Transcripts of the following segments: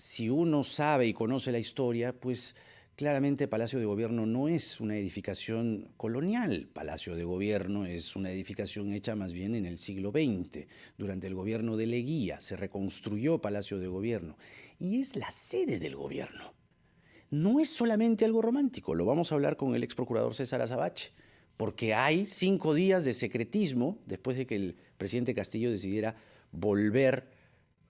si uno sabe y conoce la historia, pues claramente Palacio de Gobierno no es una edificación colonial. Palacio de Gobierno es una edificación hecha más bien en el siglo XX. Durante el gobierno de Leguía se reconstruyó Palacio de Gobierno y es la sede del gobierno. No es solamente algo romántico, lo vamos a hablar con el ex procurador César Azabache, porque hay 5 días de secretismo después de que el presidente Castillo decidiera volver,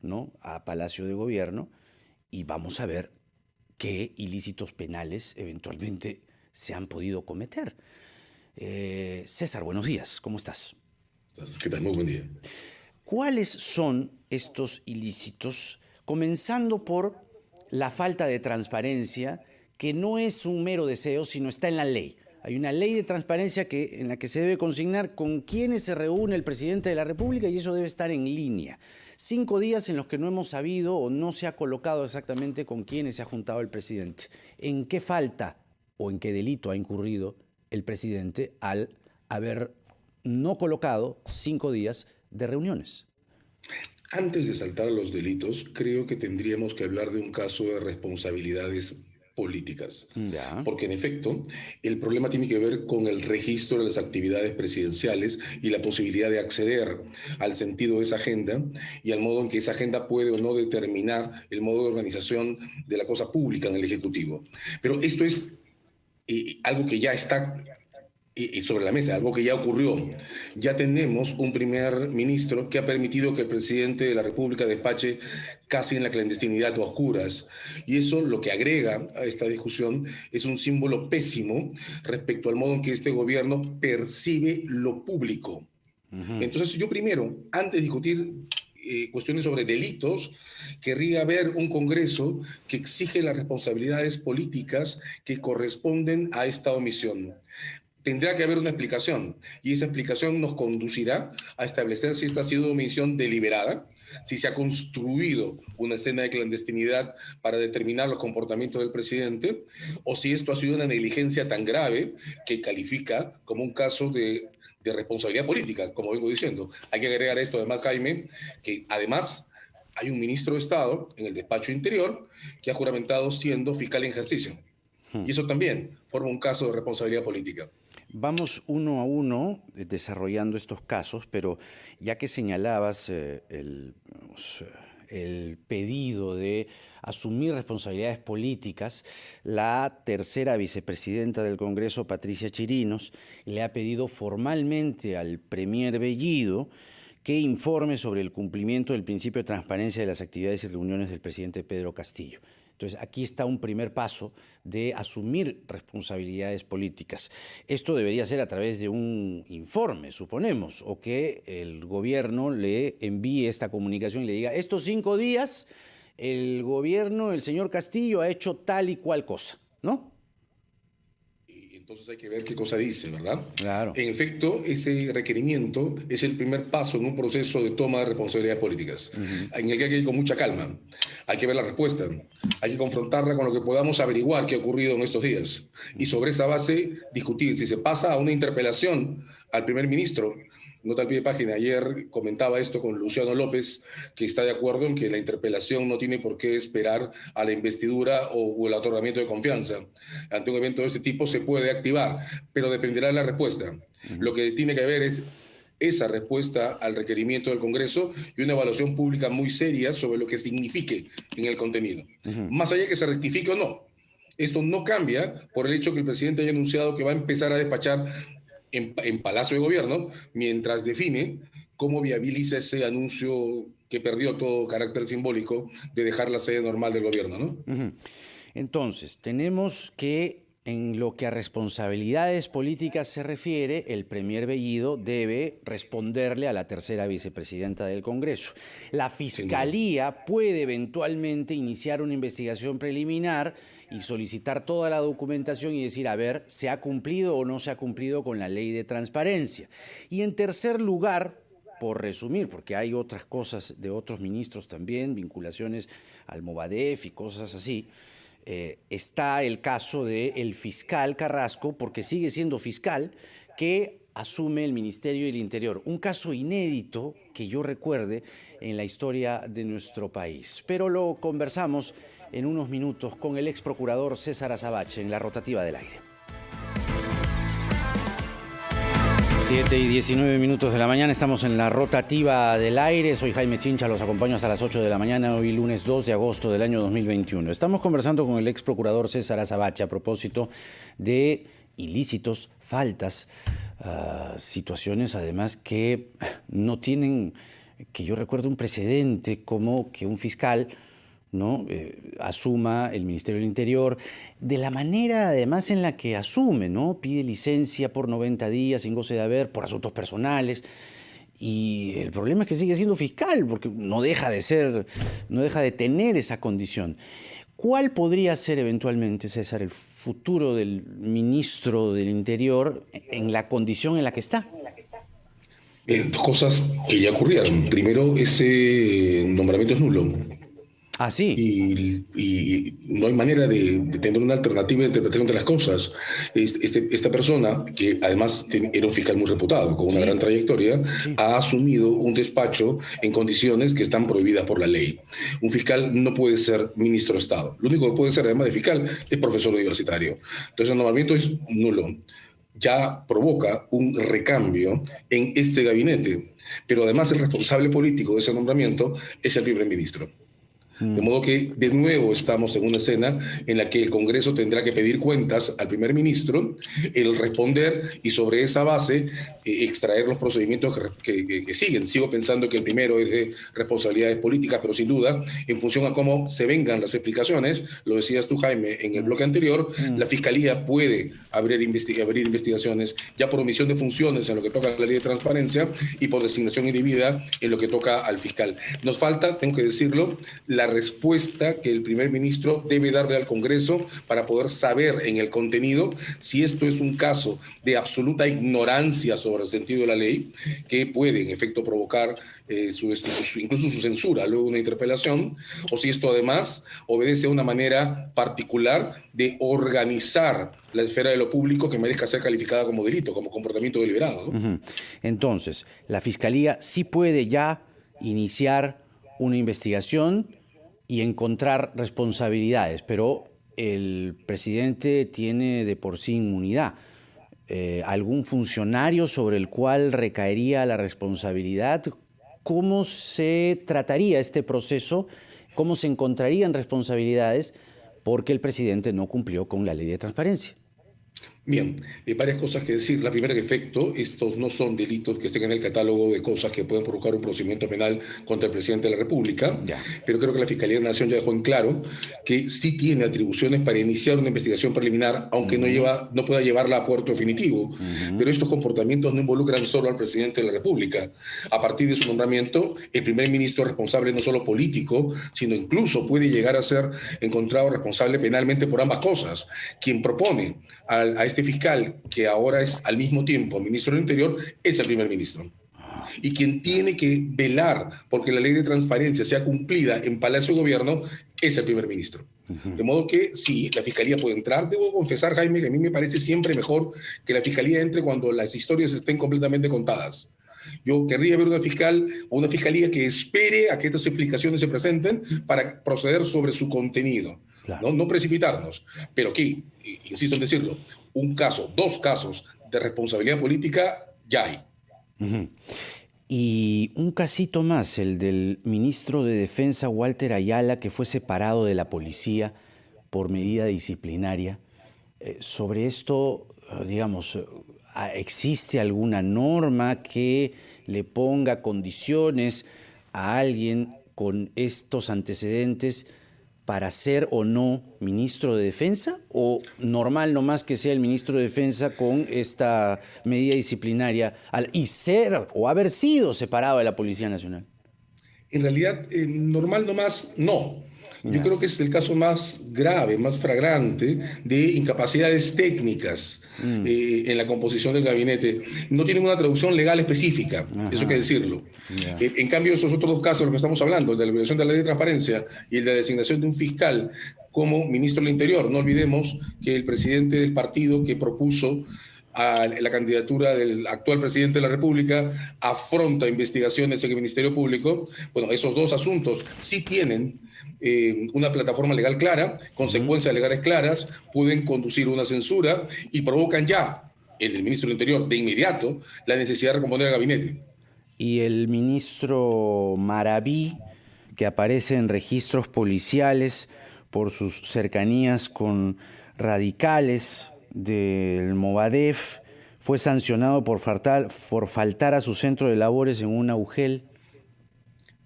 ¿no?, a Palacio de Gobierno, y vamos a ver qué ilícitos penales eventualmente se han podido cometer. César, buenos días, ¿cómo estás? ¿Qué tal? Muy buen día. ¿Cuáles son estos ilícitos? Comenzando por la falta de transparencia, que no es un mero deseo, sino está en la ley. Hay una ley de transparencia en la que se debe consignar con quiénes se reúne el presidente de la República y eso debe estar en línea. 5 días en los que no hemos sabido o no se ha colocado exactamente con quiénes se ha juntado el presidente. ¿En qué falta o en qué delito ha incurrido el presidente al haber no colocado 5 días de reuniones? Antes de saltar a los delitos, creo que tendríamos que hablar de un caso de responsabilidades políticas. Ya. Porque en efecto, el problema tiene que ver con el registro de las actividades presidenciales y la posibilidad de acceder al sentido de esa agenda y al modo en que esa agenda puede o no determinar el modo de organización de la cosa pública en el Ejecutivo. Pero esto es algo que ya está sobre la mesa, algo que ya ocurrió. Ya tenemos un primer ministro que ha permitido que el presidente de la República despache casi en la clandestinidad o a oscuras. Y eso lo que agrega a esta discusión es un símbolo pésimo respecto al modo en que este gobierno percibe lo público. Entonces yo primero, antes de discutir cuestiones sobre delitos, querría ver un Congreso que exige las responsabilidades políticas que corresponden a esta omisión. Tendrá que haber una explicación y esa explicación nos conducirá a establecer si esta ha sido una omisión deliberada, si se ha construido una escena de clandestinidad para determinar los comportamientos del presidente, o si esto ha sido una negligencia tan grave que califica como un caso de responsabilidad política, como vengo diciendo. Hay que agregar esto además, Jaime, que además hay un ministro de Estado en el despacho interior que ha juramentado siendo fiscal en ejercicio. Y eso también forma un caso de responsabilidad política. Vamos uno a uno desarrollando estos casos, pero ya que señalabas el pedido de asumir responsabilidades políticas, la tercera vicepresidenta del Congreso, Patricia Chirinos, le ha pedido formalmente al premier Bellido que informe sobre el cumplimiento del principio de transparencia de las actividades y reuniones del presidente Pedro Castillo. Entonces, aquí está un primer paso de asumir responsabilidades políticas. Esto debería ser a través de un informe, suponemos, o que el gobierno le envíe esta comunicación y le diga, estos 5 días el gobierno, el señor Castillo, ha hecho tal y cual cosa, ¿no? Entonces hay que ver qué cosa dice, ¿verdad? Claro. En efecto, ese requerimiento es el primer paso en un proceso de toma de responsabilidades políticas, en el que hay que ir con mucha calma. Hay que ver la respuesta, hay que confrontarla con lo que podamos averiguar qué ha ocurrido en estos días. Y sobre esa base discutir si se pasa a una interpelación al primer ministro. Nota al pie de página, ayer comentaba esto con Luciano López, que está de acuerdo en que la interpelación no tiene por qué esperar a la investidura o el otorgamiento de confianza. Ante un evento de este tipo se puede activar, pero dependerá de la respuesta. Lo que tiene que haber es esa respuesta al requerimiento del Congreso y una evaluación pública muy seria sobre lo que signifique en el contenido. Más allá de que se rectifique o no. Esto no cambia por el hecho que el presidente haya anunciado que va a empezar a despachar en Palacio de Gobierno, mientras define cómo viabiliza ese anuncio que perdió todo carácter simbólico de dejar la sede normal del gobierno, ¿no? Entonces, tenemos que en lo que a responsabilidades políticas se refiere, el premier Bellido debe responderle a la tercera vicepresidenta del Congreso. La Fiscalía puede eventualmente iniciar una investigación preliminar y solicitar toda la documentación y decir, a ver, ¿se ha cumplido o no se ha cumplido con la ley de transparencia? Y en tercer lugar, por resumir, porque hay otras cosas de otros ministros también, vinculaciones al Movadef y cosas así, está el caso del fiscal Carrasco, porque sigue siendo fiscal, que asume el Ministerio del Interior. Un caso inédito que yo recuerde en la historia de nuestro país. Pero lo conversamos en unos minutos con el ex procurador César Azabache en la rotativa del aire. 7:19 de la mañana, estamos en la rotativa del aire. Soy Jaime Chincha, los acompaño hasta las 8 de la mañana, hoy lunes 2 de agosto del año 2021. Estamos conversando con el ex procurador César Azabache a propósito de ilícitos, faltas, situaciones además que no tienen, que yo recuerdo, un precedente, como que un fiscal, ¿no?, asuma el Ministerio del Interior de la manera además en la que asume, ¿no? Pide licencia por 90 días sin goce de haber por asuntos personales. Y el problema es que sigue siendo fiscal porque no deja de tener esa condición. ¿Cuál podría ser eventualmente, César, el futuro del ministro del Interior en la condición en la que está? Dos cosas que ya ocurrieron. Primero, ese nombramiento es nulo. Ah, sí. Y no hay manera de tener una alternativa de interpretación de las cosas. Esta persona, que además era un fiscal muy reputado, con una gran trayectoria, ha asumido un despacho en condiciones que están prohibidas por la ley. Un fiscal no puede ser ministro de Estado. Lo único que puede ser, además de fiscal, es profesor universitario. Entonces el nombramiento es nulo. Ya provoca un recambio en este gabinete, pero además el responsable político de ese nombramiento es el primer ministro. De modo que de nuevo estamos en una escena en la que el Congreso tendrá que pedir cuentas al primer ministro, el responder y sobre esa base extraer los procedimientos que siguen. Sigo pensando que el primero es de responsabilidades políticas, pero sin duda, en función a cómo se vengan las explicaciones, lo decías tú, Jaime, en el bloque anterior, la Fiscalía puede abrir investigaciones ya por omisión de funciones en lo que toca a la ley de transparencia y por designación indebida en lo que toca al fiscal. Nos falta, tengo que decirlo, la respuesta que el primer ministro debe darle al Congreso para poder saber en el contenido si esto es un caso de absoluta ignorancia sobre el sentido de la ley, que puede en efecto provocar incluso su censura luego de una interpelación, o si esto además obedece a una manera particular de organizar la esfera de lo público que merezca ser calificada como delito, como comportamiento deliberado, ¿no? Entonces, la Fiscalía sí puede ya iniciar una investigación y encontrar responsabilidades, pero el presidente tiene de por sí inmunidad. ¿Algún funcionario sobre el cual recaería la responsabilidad? ¿Cómo se trataría este proceso? ¿Cómo se encontrarían responsabilidades porque el presidente no cumplió con la ley de transparencia? Bien, varias cosas que decir. La primera, en efecto, estos no son delitos que estén en el catálogo de cosas que pueden provocar un procedimiento penal contra el presidente de la República, pero creo que la Fiscalía de la Nación ya dejó en claro que sí tiene atribuciones para iniciar una investigación preliminar, aunque no pueda llevarla a puerto definitivo. Pero estos comportamientos no involucran solo al presidente de la República. A partir de su nombramiento, el primer ministro es responsable no solo político, sino incluso puede llegar a ser encontrado responsable penalmente por ambas cosas. Quien propone a este fiscal, que ahora es al mismo tiempo ministro del Interior, es el primer ministro. Y quien tiene que velar porque la ley de transparencia sea cumplida en Palacio de Gobierno es el primer ministro. De modo que sí, la Fiscalía puede entrar. Debo confesar, Jaime, que a mí me parece siempre mejor que la Fiscalía entre cuando las historias estén completamente contadas. Yo querría ver una fiscalía que espere a que estas explicaciones se presenten para proceder sobre su contenido. Claro. No precipitarnos. Pero aquí, insisto en decirlo, dos casos de responsabilidad política ya hay. Y un casito más, el del ministro de Defensa Walter Ayala, que fue separado de la policía por medida disciplinaria. Sobre esto, digamos, ¿existe alguna norma que le ponga condiciones a alguien con estos antecedentes para ser o no ministro de Defensa? ¿O normal nomás que sea el ministro de Defensa con esta medida disciplinaria y ser o haber sido separado de la Policía Nacional? En realidad, normal nomás no. Yo creo que es el caso más grave, más flagrante de incapacidades técnicas en la composición del gabinete. No tienen una traducción legal específica, eso hay que decirlo. En cambio, esos otros dos casos de los que estamos hablando, el de la violación de la ley de transparencia y el de la designación de un fiscal como ministro del Interior, no olvidemos que el presidente del partido que propuso a la candidatura del actual presidente de la República, afronta investigaciones en el Ministerio Público. Bueno, esos dos asuntos sí tienen una plataforma legal clara, consecuencias legales claras, pueden conducir a una censura y provocan ya en el ministro del Interior de inmediato la necesidad de recomponer el gabinete. Y el ministro Maraví, que aparece en registros policiales por sus cercanías con radicales del Movadef, fue sancionado por faltar a su centro de labores en una UGEL.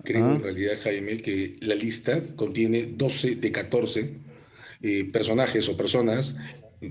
Creo en realidad, Jaime, que la lista contiene 12 de 14 personajes o personas,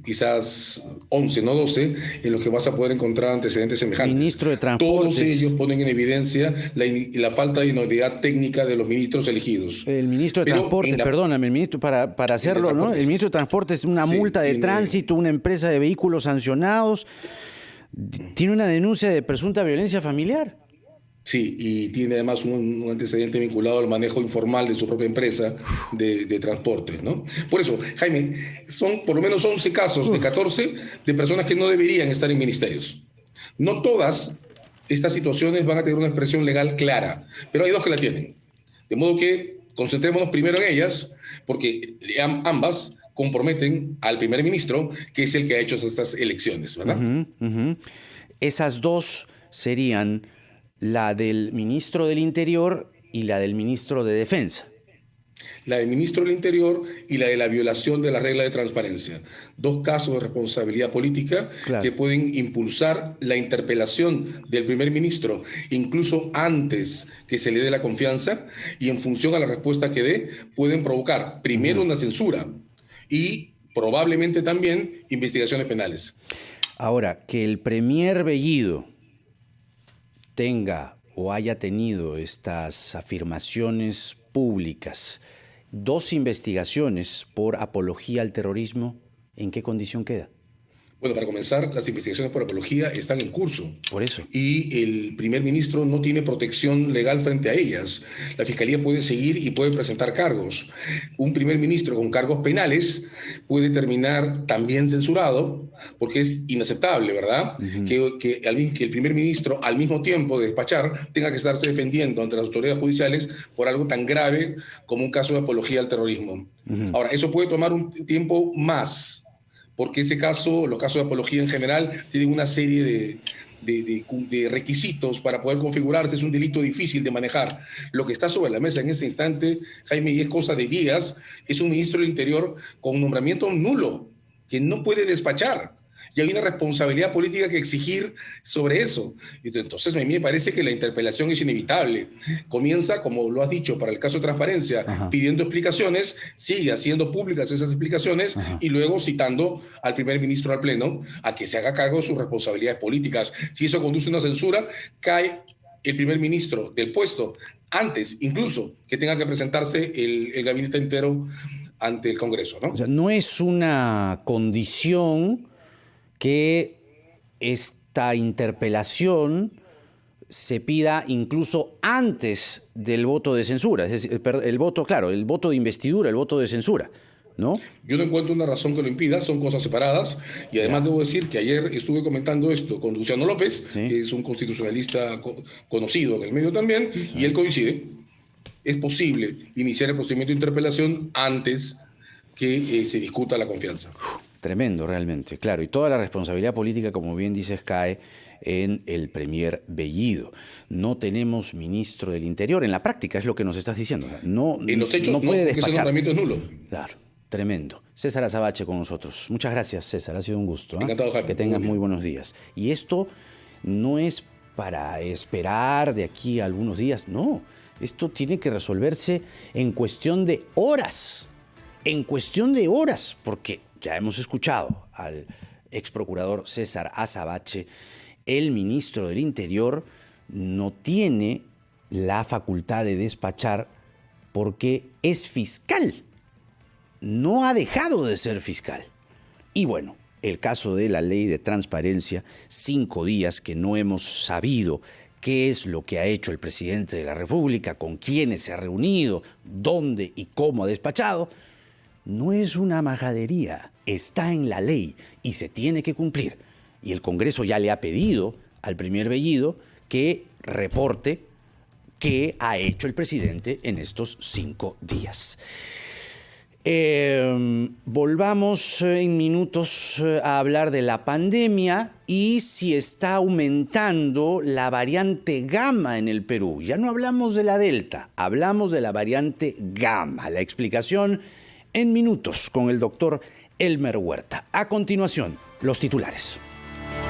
quizás 11, no 12, en los que vas a poder encontrar antecedentes semejantes. Ministro de Transportes. Todos ellos ponen en evidencia la falta de idoneidad técnica de los ministros elegidos. El ministro de Transportes, perdóname, el ministro, para hacerlo, ¿no? El ministro de Transportes, una multa de tránsito, una empresa de vehículos sancionados, tiene una denuncia de presunta violencia familiar. Sí, y tiene además un antecedente vinculado al manejo informal de su propia empresa de transporte, ¿no? Por eso, Jaime, son por lo menos 11 casos de 14 de personas que no deberían estar en ministerios. No todas estas situaciones van a tener una expresión legal clara, pero hay dos que la tienen. De modo que concentrémonos primero en ellas, porque ambas comprometen al primer ministro, que es el que ha hecho estas elecciones, ¿verdad? Esas dos serían la del ministro del Interior y la del ministro de Defensa. La del ministro del Interior y la de la violación de la regla de transparencia. Dos casos de responsabilidad política que pueden impulsar la interpelación del primer ministro, incluso antes que se le dé la confianza, y en función a la respuesta que dé, pueden provocar primero una censura y probablemente también investigaciones penales. Ahora, que el premier Bellido tenga o haya tenido estas afirmaciones públicas, dos investigaciones por apología al terrorismo, ¿en qué condición queda? Bueno, para comenzar, las investigaciones por apología están en curso. Por eso. Y el primer ministro no tiene protección legal frente a ellas. La fiscalía puede seguir y puede presentar cargos. Un primer ministro con cargos penales puede terminar también censurado, porque es inaceptable, ¿verdad? Que el primer ministro, al mismo tiempo de despachar, tenga que estarse defendiendo ante las autoridades judiciales por algo tan grave como un caso de apología al terrorismo. Ahora, eso puede tomar un tiempo más, porque ese caso, los casos de apología en general, tienen una serie de requisitos para poder configurarse. Es un delito difícil de manejar. Lo que está sobre la mesa en este instante, Jaime, y es cosa de días, es un ministro del Interior con un nombramiento nulo, que no puede despachar. Y hay una responsabilidad política que exigir sobre eso. Entonces, a mí me parece que la interpelación es inevitable. Comienza, como lo has dicho, para el caso de transparencia, pidiendo explicaciones, sigue haciendo públicas esas explicaciones y luego citando al primer ministro al Pleno a que se haga cargo de sus responsabilidades políticas. Si eso conduce a una censura, cae el primer ministro del puesto antes, incluso, que tenga que presentarse el gabinete entero ante el Congreso, ¿no? O sea, no es una condición que esta interpelación se pida incluso antes del voto de censura, es decir, el voto de investidura, el voto de censura, ¿no? Yo no encuentro una razón que lo impida, son cosas separadas, y además debo decir que ayer estuve comentando esto con Luciano López, que es un constitucionalista conocido en el medio también, y él coincide. Es posible iniciar el procedimiento de interpelación antes que se discuta la confianza. Tremendo, realmente, claro. Y toda la responsabilidad política, como bien dices, cae en el premier Bellido. No tenemos ministro del Interior. En la práctica es lo que nos estás diciendo. En los hechos no puede porque ese despachar. nombramiento es nulo. Claro, tremendo. César Azabache con nosotros. Muchas gracias, César. Ha sido un gusto. Encantado, Jaime. Que tengas muy buenos días. Y esto no es para esperar de aquí a algunos días. No, esto tiene que resolverse en cuestión de horas. En cuestión de horas, porque ya hemos escuchado al ex procurador César Azabache, el ministro del Interior no tiene la facultad de despachar porque es fiscal. No ha dejado de ser fiscal. Y bueno, el caso de la ley de transparencia, 5 días que no hemos sabido qué es lo que ha hecho el presidente de la República, con quiénes se ha reunido, dónde y cómo ha despachado, no es una majadería, está en la ley y se tiene que cumplir. y el Congreso ya le ha pedido al primer Bellido que reporte qué ha hecho el presidente en estos 5 días. Volvamos en minutos a hablar de la pandemia y si está aumentando la variante Gamma en el Perú. Ya no hablamos de la Delta, hablamos de la variante Gamma. La explicación en minutos con el doctor Elmer Huerta. A continuación, los titulares.